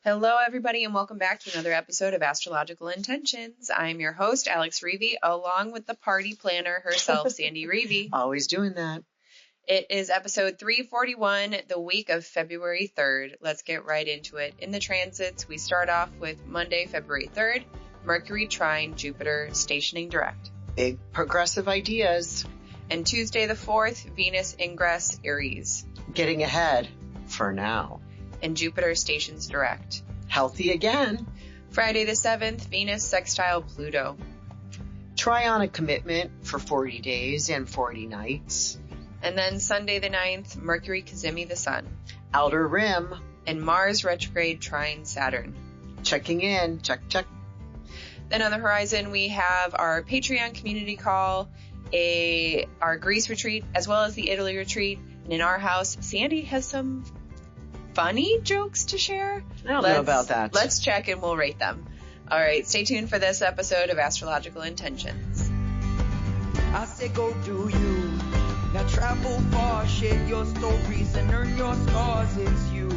Hello, everybody, and welcome back to another episode of Astrological Intentions. I'm your host, Alex Reevy, along with the party planner herself, Sandy Reevy. Always doing that. It is episode 341, the week of February 3rd. Let's get right into it. In the transits, we start off with Monday, February 3rd, Mercury trine Jupiter stationing direct. Big progressive ideas. And Tuesday the 4th, Venus ingress Aries. Getting ahead for now. And Jupiter stations direct. Healthy again. Friday the 7th, Venus sextile Pluto. Try on a commitment for 40 days and 40 nights. And then Sunday the 9th, Mercury cazimi the Sun. Outer rim. And Mars retrograde trine Saturn. Checking in. Check. Then on the horizon, we have our Patreon community call, our Greece retreat, as well as the Italy retreat. And in our house, Sandy has some funny jokes to share. I don't know about that. Let's check and we'll rate them. All right, stay tuned for this episode of Astrological Intentions. I say go do you. Now travel far, share your stories and earn your stars. It's you.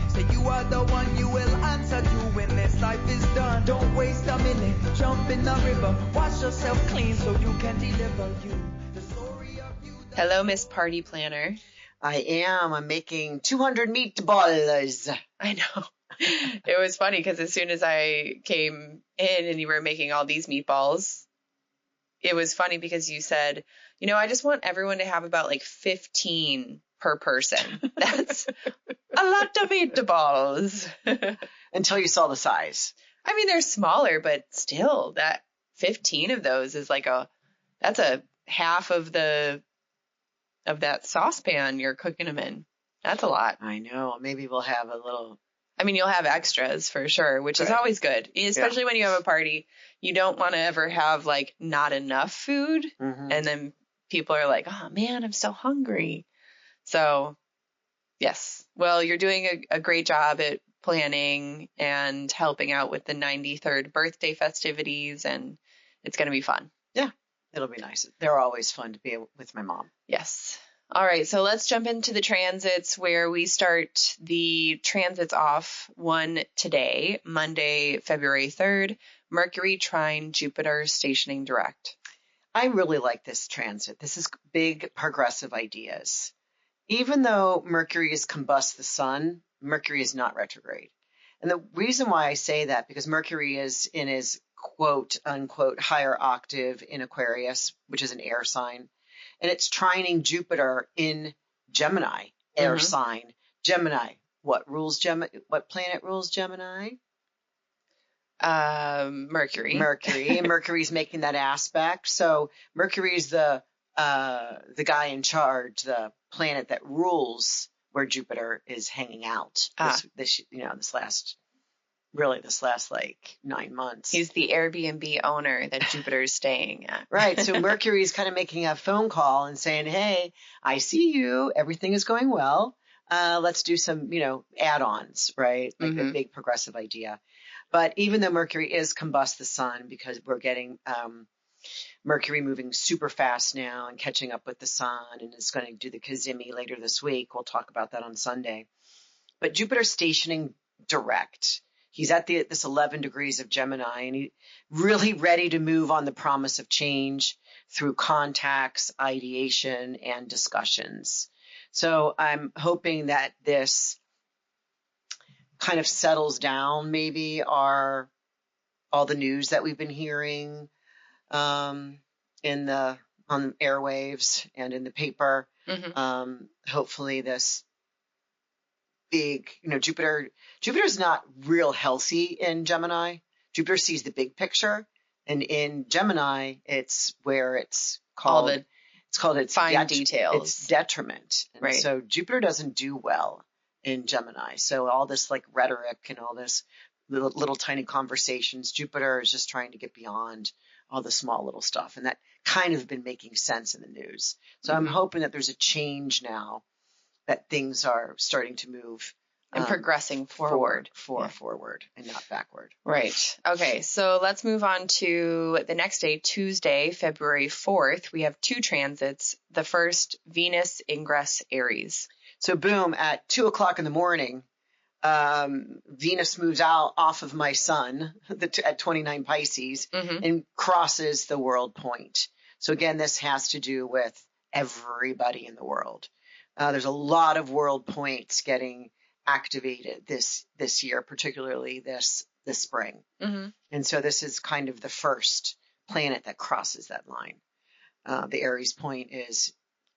Say you are the one, you will answer to when this life is done. Don't waste a minute, jump in the river, wash yourself clean so you can deliver you. The story of you. Hello, Miss Party Planner. I am. I'm making 200 meatballs. I know. It was funny because as soon as I came in and you were making all these meatballs, it was funny because you said, I just want everyone to have about like 15 per person. That's a lot of meatballs. Until you saw the size. I mean, they're smaller, but still that 15 of those is like that's a half of that saucepan you're cooking them in. That's a lot. I know. Maybe we'll have a little. I mean, you'll have extras for sure, which is always good, especially when you have a party. You don't want to ever have like not enough food. Mm-hmm. And then people are like, oh man, I'm so hungry. So yes, well, you're doing a great job at planning and helping out with the 93rd birthday festivities, and it's going to be fun. Yeah. It'll be nice. They're always fun to be with my mom. Yes. All right. So let's jump into the transits where we start the transits off one today, Monday, February 3rd, Mercury trine Jupiter stationing direct. I really like this transit. This is big progressive ideas. Even though Mercury is combust the sun, Mercury is not retrograde. And the reason why I say that, because Mercury is in his quote unquote higher octave in Aquarius, which is an air sign, and it's trining Jupiter in Gemini, air sign. Gemini, what planet rules Gemini? Mercury. Mercury's making that aspect. So Mercury is the guy in charge, the planet that rules where Jupiter is hanging out. This last like 9 months. He's the Airbnb owner that Jupiter is staying at. Right. So Mercury is kind of making a phone call and saying, hey, I see you. Everything is going well. Let's do some, add-ons, right? Like a big progressive idea. But even though Mercury is combust the sun, because we're getting Mercury moving super fast now and catching up with the sun, and it's going to do the cazimi later this week. We'll talk about that on Sunday. But Jupiter stationing direct. He's at this 11 degrees of Gemini, and he's really ready to move on the promise of change through contacts, ideation, and discussions. So I'm hoping that this kind of settles down maybe all the news that we've been hearing on airwaves and in the paper. Hopefully this big, Jupiter's not real healthy in Gemini. Jupiter sees the big picture, and in Gemini, it's where it's called its fine details. It's detriment. And right. So Jupiter doesn't do well in Gemini. So all this like rhetoric and all this little tiny conversations, Jupiter is just trying to get beyond all the small little stuff. And that kind of been making sense in the news. So I'm hoping that there's a change now, that things are starting to move and progressing forward. Forward and not backward. Right. Okay. So let's move on to the next day, Tuesday, February 4th. We have two transits. The first, Venus ingress Aries. So boom, at 2:00 in the morning, Venus moves out off of my sun at 29 Pisces and crosses the world point. So again, this has to do with everybody in the world. There's a lot of world points getting activated this year, particularly this spring. And so this is kind of the first planet that crosses that line. The Aries point is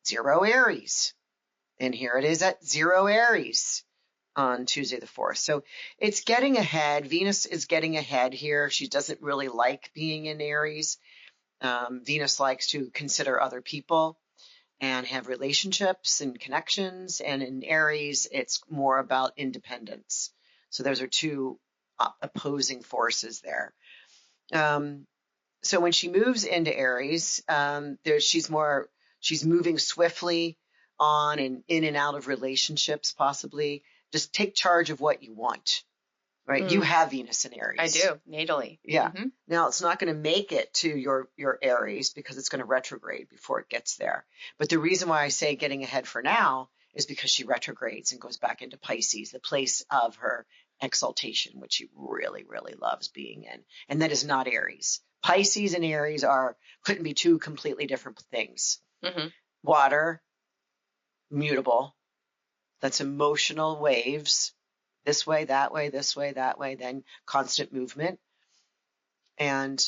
0 Aries. And here it is at 0 Aries on Tuesday the 4th. So it's getting ahead. Venus is getting ahead here. She doesn't really like being in Aries. Venus likes to consider other people and have relationships and connections. And in Aries, it's more about independence. So those are two opposing forces there. So when she moves into Aries, she's moving swiftly on and in and out of relationships, possibly. Just take charge of what you want, right? You have Venus in Aries. I do, natally. Yeah. Now, it's not going to make it to your Aries because it's going to retrograde before it gets there. But the reason why I say getting ahead for now is because she retrogrades and goes back into Pisces, the place of her exaltation, which she really, really loves being in. And that is not Aries. Pisces and Aries couldn't be two completely different things. Water, mutable. That's emotional waves. This way, that way, this way, that way, then constant movement. And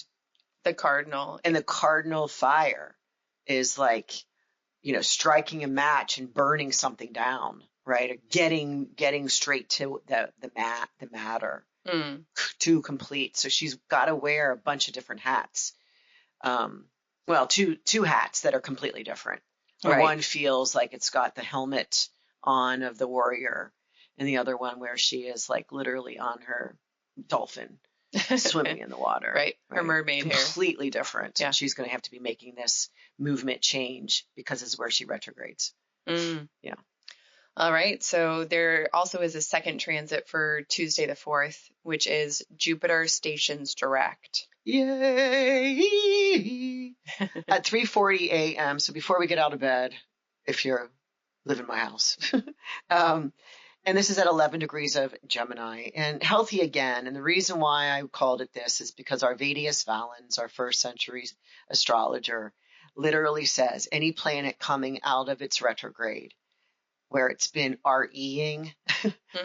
the cardinal fire is like, striking a match and burning something down, right? Or getting straight to the matter to complete. So she's got to wear a bunch of different hats. Two hats that are completely different. Right. One feels like it's got the helmet on of the warrior, and the other one where she is like literally on her dolphin swimming in the water. Right. Her mermaid hair. Completely different. Yeah. And she's going to have to be making this movement change because it's where she retrogrades. Yeah. All right. So there also is a second transit for Tuesday the 4th, which is Jupiter stations direct. Yay! At 3:40 a.m. So before we get out of bed, if you live in my house. And this is at 11 degrees of Gemini and healthy again. And the reason why I called it this is because our Vedius Valens, our first century astrologer, literally says any planet coming out of its retrograde, where it's been REing,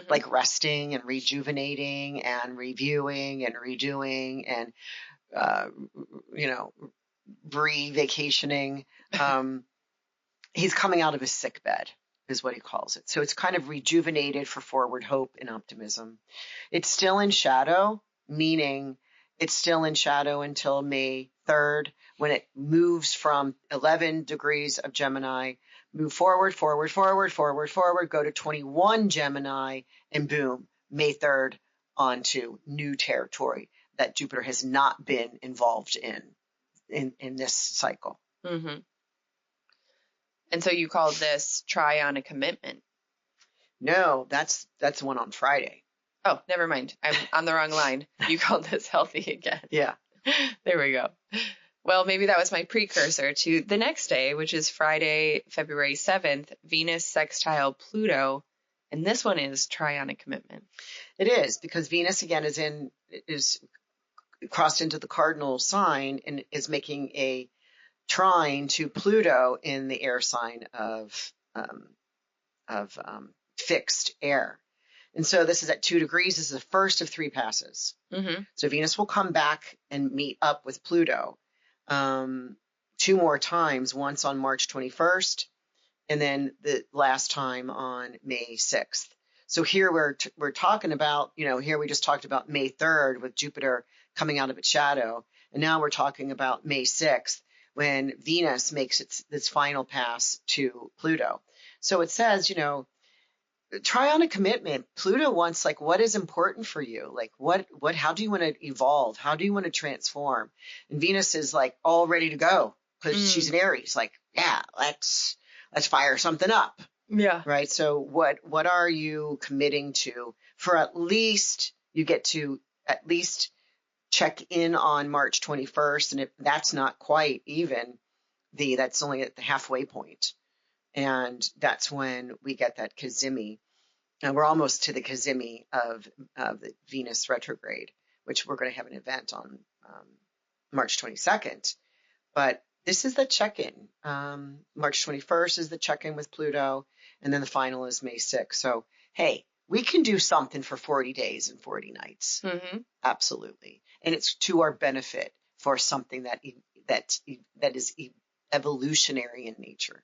like resting and rejuvenating and reviewing and redoing and, re-vacationing. He's coming out of his sick bed is what he calls it. So it's kind of rejuvenated for forward hope and optimism. It's still in shadow, meaning it's still in shadow until May 3rd, when it moves from 11 degrees of Gemini, move forward, go to 21 Gemini, and boom, May 3rd onto new territory that Jupiter has not been involved in this cycle. And so you called this trine a commitment? No, that's the one on Friday. Oh, never mind. I'm on the wrong line. You called this healthy again. Yeah. There we go. Well, maybe that was my precursor to the next day, which is Friday, February 7th, Venus sextile Pluto. And this one is trine a commitment. It is, because Venus again is crossed into the cardinal sign and is making a trine to Pluto in the air sign of fixed air. And so this is at 2 degrees. This is the first of 3 passes. So Venus will come back and meet up with Pluto 2 more times, once on March 21st, and then the last time on May 6th. So here we're talking about, here we just talked about May 3rd with Jupiter coming out of its shadow. And now we're talking about May 6th when Venus makes this final pass to Pluto. So it says, trine a commitment. Pluto wants, like, what is important for you? Like, how do you want to evolve? How do you want to transform? And Venus is like all ready to go because she's an Aries. Like, yeah, let's fire something up. Yeah. Right. So what are you committing to for at least you get to at least check in on March 21st. And if that's not quite even that's only at the halfway point. And that's when we get that cazimi And we're almost to the cazimi of the Venus retrograde, which we're going to have an event on March 22nd. But this is the check-in. March 21st is the check-in with Pluto, and then the final is May 6th. So, hey, we can do something for 40 days and 40 nights. Mm-hmm. Absolutely. And it's to our benefit for something that is evolutionary in nature.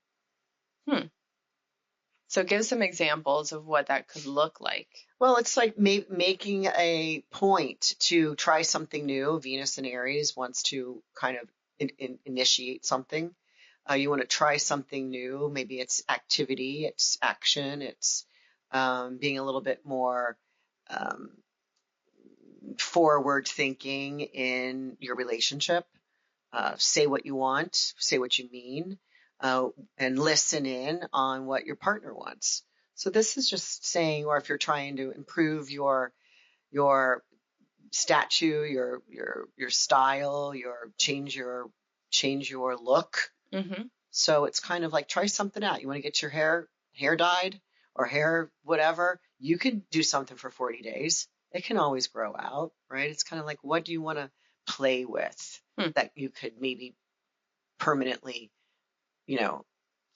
So give some examples of what that could look like. Well, it's like making a point to try something new. Venus and Aries wants to kind of initiate something. You want to try something new. Maybe it's activity, it's action, it's being a little bit more forward thinking in your relationship. Say what you want, say what you mean, and listen in on what your partner wants. So this is just saying, or if you're trying to improve your statue, your style, change your look. Mm-hmm. So it's kind of like, try something out. You want to get your hair dyed or hair whatever, you could do something for 40 days. It can always grow out, right? It's kind of like, what do you want to play with that you could maybe permanently,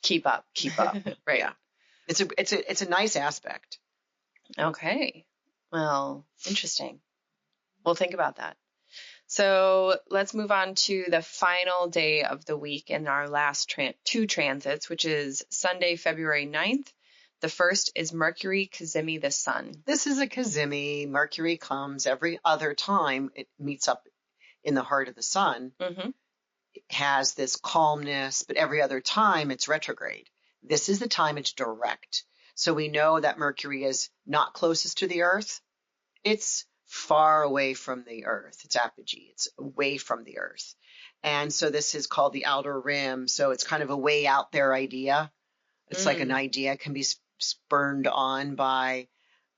keep up. Right. Yeah. It's a nice aspect. Okay. Well, interesting. We'll think about that. So let's move on to the final day of the week in our last two transits, which is Sunday, February 9th. The first is Mercury cazimi the sun. This is a cazimi. Mercury comes every other time it meets up in the heart of the sun. Mm-hmm. It has this calmness, but every other time it's retrograde. This is the time it's direct. So we know that Mercury is not closest to the Earth. It's far away from the Earth. It's apogee. It's away from the Earth. And so this is called the outer rim. So it's kind of a way out there idea. It's like an idea can be spurned on by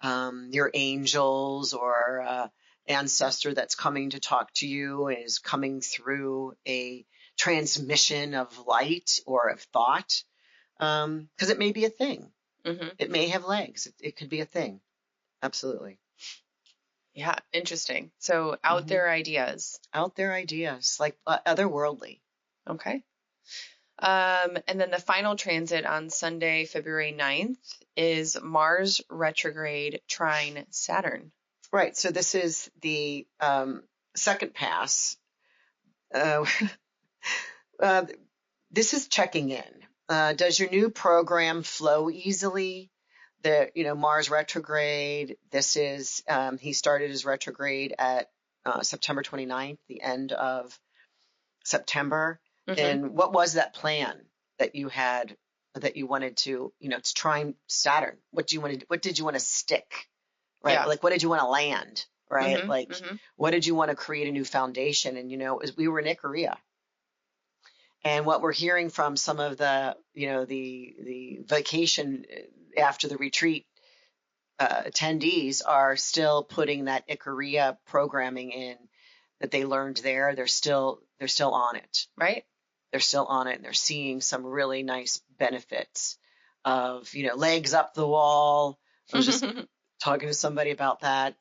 your angels or ancestor that's coming to talk to you and is coming through a transmission of light or of thought. Because it may be a thing. Mm-hmm. It may have legs. It could be a thing. Absolutely. Yeah, interesting. So out there ideas. Out there ideas, like otherworldly. Okay. And then the final transit on Sunday, February 9th is Mars retrograde trine Saturn. Right. So this is the second pass. This is checking in. Does your new program flow easily? Mars retrograde. This is, he started his retrograde at September 29th, the end of September. Mm-hmm. And what was that plan that you had that you wanted to, to trine Saturn? What did you want to stick? Right. Yeah. Like, what did you want to land? Right. Mm-hmm. Like, what did you want to create a new foundation? And, we were in Ikaria. And what we're hearing from some of the, the vacation after the retreat attendees are still putting that Ikaria programming in that they learned there. They're still on it. Right. They're still on it. And they're seeing some really nice benefits of, legs up the wall. I was just talking to somebody about that.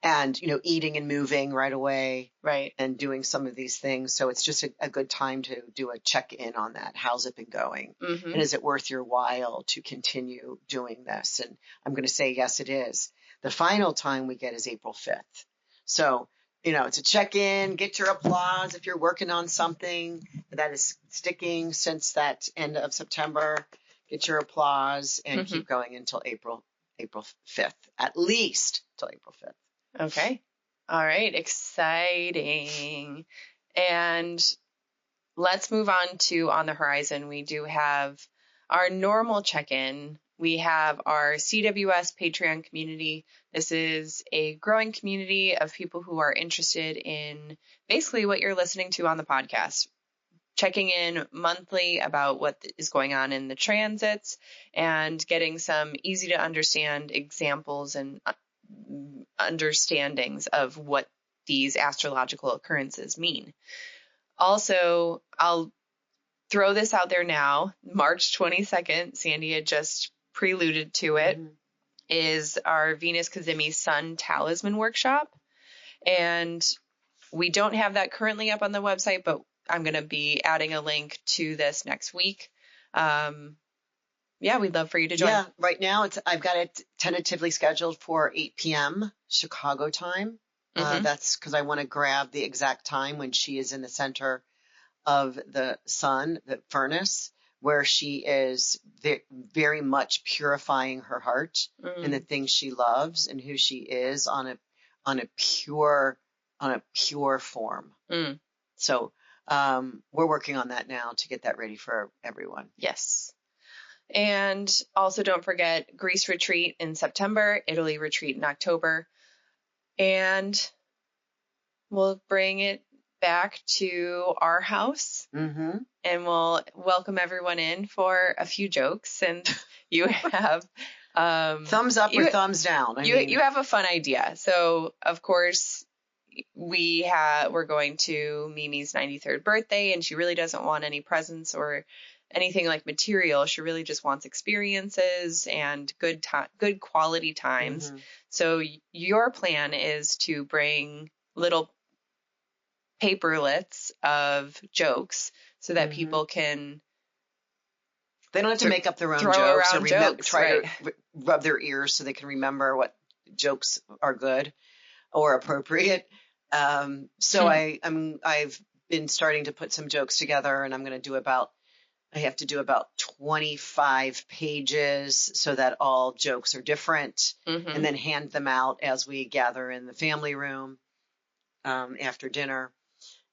And, eating and moving right away. Right. And doing some of these things. So it's just a good time to do a check-in on that. How's it been going? Mm-hmm. And is it worth your while to continue doing this? And I'm going to say, yes, it is. The final time we get is April 5th. So, it's a check-in, get your applause if you're working on something that is sticking since that end of September. Get your applause and keep going until April 5th, at least till April 5th. Okay. All right. Exciting. And let's move on to on the horizon. We do have our normal check-in. We have our CWS Patreon community. This is a growing community of people who are interested in basically what you're listening to on the podcast, checking in monthly about what is going on in the transits and getting some easy to understand examples and understandings of what these astrological occurrences mean. Also, I'll throw this out there now. March 22nd, Sandy had just preluded to it, is our Venus Cazimi Sun Talisman workshop. And we don't have that currently up on the website, but I'm going to be adding a link to this next week. We'd love for you to join. Yeah, right now I've got it tentatively scheduled for 8 p.m. Chicago time. That's because I want to grab the exact time when she is in the center of the sun, the furnace, where she is very much purifying her heart and the things she loves and who she is on a pure form. So we're working on that now to get that ready for everyone. Yes. And also don't forget Greece retreat in September, Italy retreat in October. And we'll bring it back to our house and we'll welcome everyone in for a few jokes. And you have thumbs up or thumbs down. You have a fun idea. So of course we're going to Mimi's 93rd birthday, and she really doesn't want any presents or anything like material. She really just wants experiences and good quality times. So your plan is to bring little paperlets of jokes so that people can. They don't have to make up their own jokes or try to rub their ears so they can remember what jokes are good or appropriate. So I've been starting to put some jokes together, and I'm going to do I have to do about 25 pages so that all jokes are different, and then hand them out as we gather in the family room after dinner.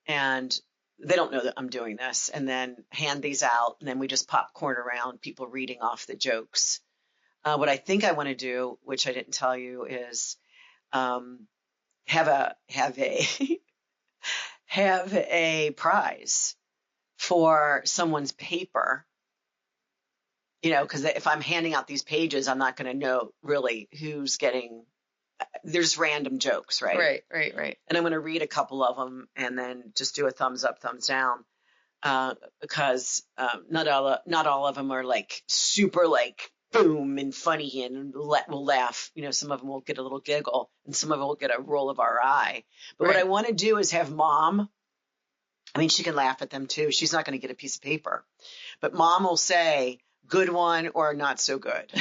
And they don't know that I'm doing this, and then hand these out, and then we just popcorn around, people reading off the jokes. What I think I want to do, which I didn't tell you, is have a prize for someone's paper, because if I'm handing out these pages, I'm not going to know really who's getting. There's random jokes, right? Right. And I'm going to read a couple of them and then just do a thumbs up, thumbs down, because not all of them are like super like boom and funny and we'll laugh. Some of them will get a little giggle and some of them will get a roll of our eye. But what I want to do is have Mom. I mean, she can laugh at them too. She's not going to get a piece of paper, but Mom will say good one or not so good,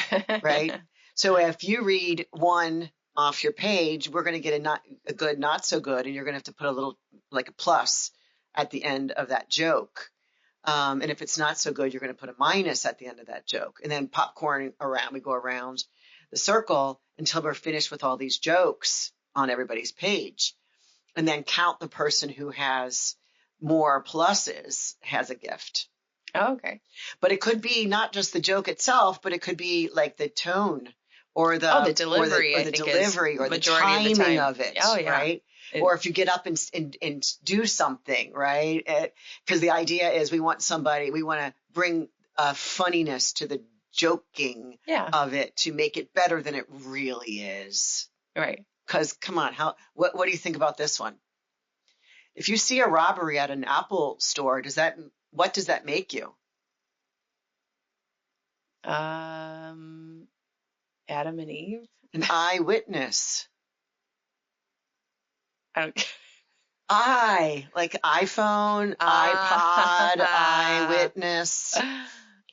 right? So if you read one off your page, we're going to get a good, not so good, and you're going to have to put a little like a plus at the end of that joke. And if it's not so good, you're going to put a minus at the end of that joke, and then popcorn around. We go around the circle until we're finished with all these jokes on everybody's page, and then count the person who has more pluses has a gift. Oh, okay. But it could be not just the joke itself, but it could be like the tone or the delivery, or the delivery or the timing of it. Oh, yeah. Right. Or if you get up and do something, right? Because the idea is we want to bring funniness to the joking of it to make it better than it really is. Right. Because come on, what do you think about this one? If you see a robbery at an Apple store, what does that make you? Adam and Eve. An eyewitness. Like iPhone, iPod, eyewitness.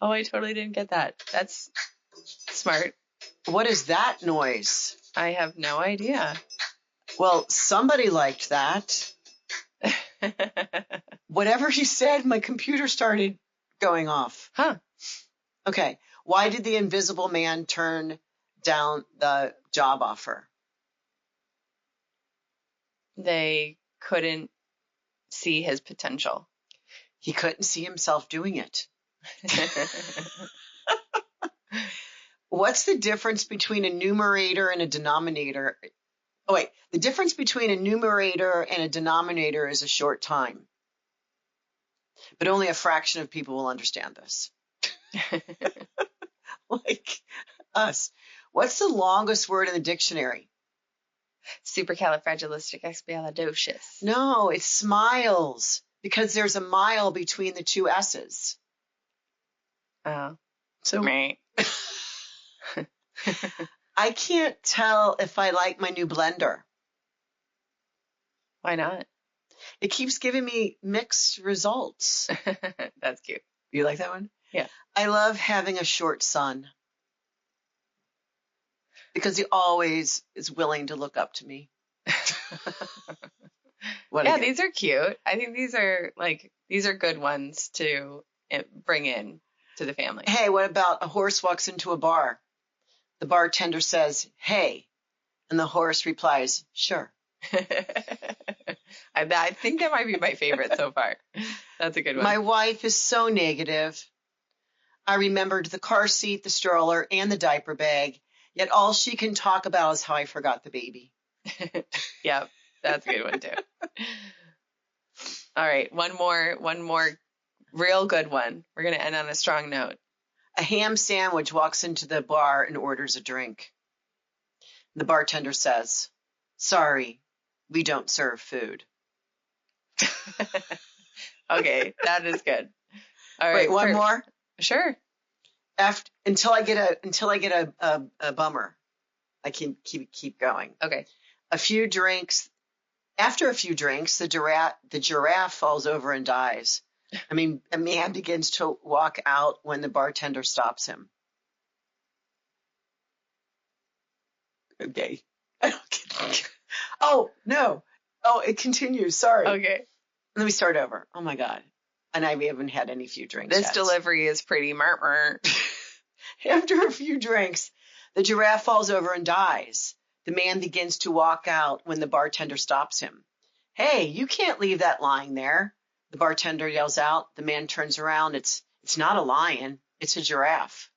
Oh, I totally didn't get that. That's smart. What is that noise? I have no idea. Well, somebody liked that. Whatever he said, my computer started going off. Huh. Okay. Why did the invisible man turn down the job offer? They couldn't see his potential. He couldn't see himself doing it. What's the difference between a numerator and a denominator? Oh, wait. The difference between a numerator and a denominator is a short time. But only a fraction of people will understand this. Like us. What's the longest word in the dictionary? Supercalifragilisticexpialidocious. No, it's smiles, because there's a mile between the two S's. Oh. So right. I can't tell if I like my new blender. Why not? It keeps giving me mixed results. That's cute. You like that one? Yeah. I love having a short son because he always is willing to look up to me. Yeah, these are cute. I think these are good ones to bring in to the family. Hey, what about a horse walks into a bar? The bartender says, "Hey," and the horse replies, "Sure." I think that might be my favorite so far. That's a good one. My wife is so negative. I remembered the car seat, the stroller, and the diaper bag, yet all she can talk about is how I forgot the baby. Yep, that's a good one too. All right, one more real good one. We're going to end on a strong note. A ham sandwich walks into the bar and orders a drink. The bartender says, "Sorry, we don't serve food." Okay, that is good. All right, wait, one more. Sure. Until I get a bummer, I can keep going. Okay. After a few drinks, the giraffe falls over and dies. I mean, a man begins to walk out when the bartender stops him. Okay. I don't get it. Oh, no. Oh, it continues. Sorry. Okay. Let me start over. Oh, my God. And I haven't had any few drinks This yet. delivery is pretty murmur. After a few drinks, the giraffe falls over and dies. The man begins to walk out when the bartender stops him. "Hey, you can't leave that lying there," the bartender yells out. The man turns around. It's not a lion. It's a giraffe.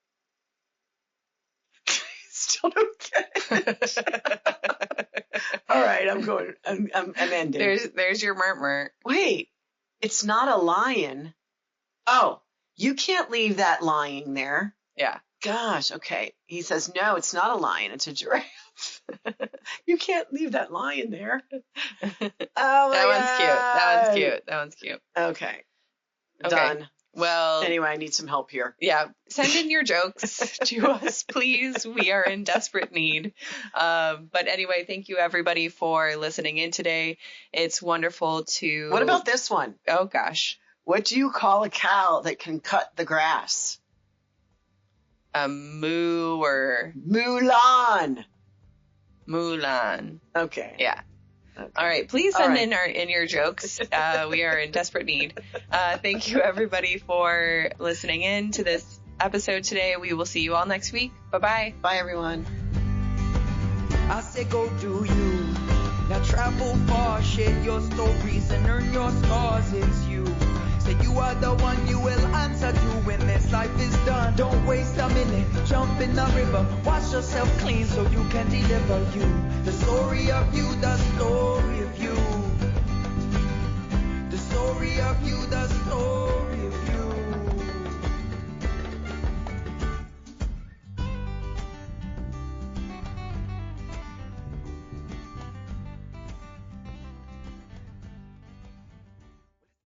Still don't get it. All right, I'm ending. There's your murmur. Wait, it's not a lion. Oh, you can't leave that lying there. Yeah. Gosh, okay. He says, "No, it's not a lion. It's a giraffe." You can't leave that lion there. Oh, my That one's cute. Okay. Done. Well, anyway, I need some help here. Yeah. Send in your jokes to us, please. We are in desperate need. But anyway, thank you everybody for listening in today. It's wonderful to... What about this one? Oh, gosh. What do you call a cow that can cut the grass? A moo or... Mulan. Mulan. Okay. Yeah. Okay. All right. Please send in your jokes. We are in desperate need. Thank you, everybody, for listening in to this episode today. We will see you all next week. Bye-bye. Bye, everyone. I say go do you. Now travel far, share your stories and earn your scars. It's you. Say you are the one, you will answer to when this life is done. Don't waste a minute, jump in the river. Wash yourself clean so you can deliver you. The story of you, the story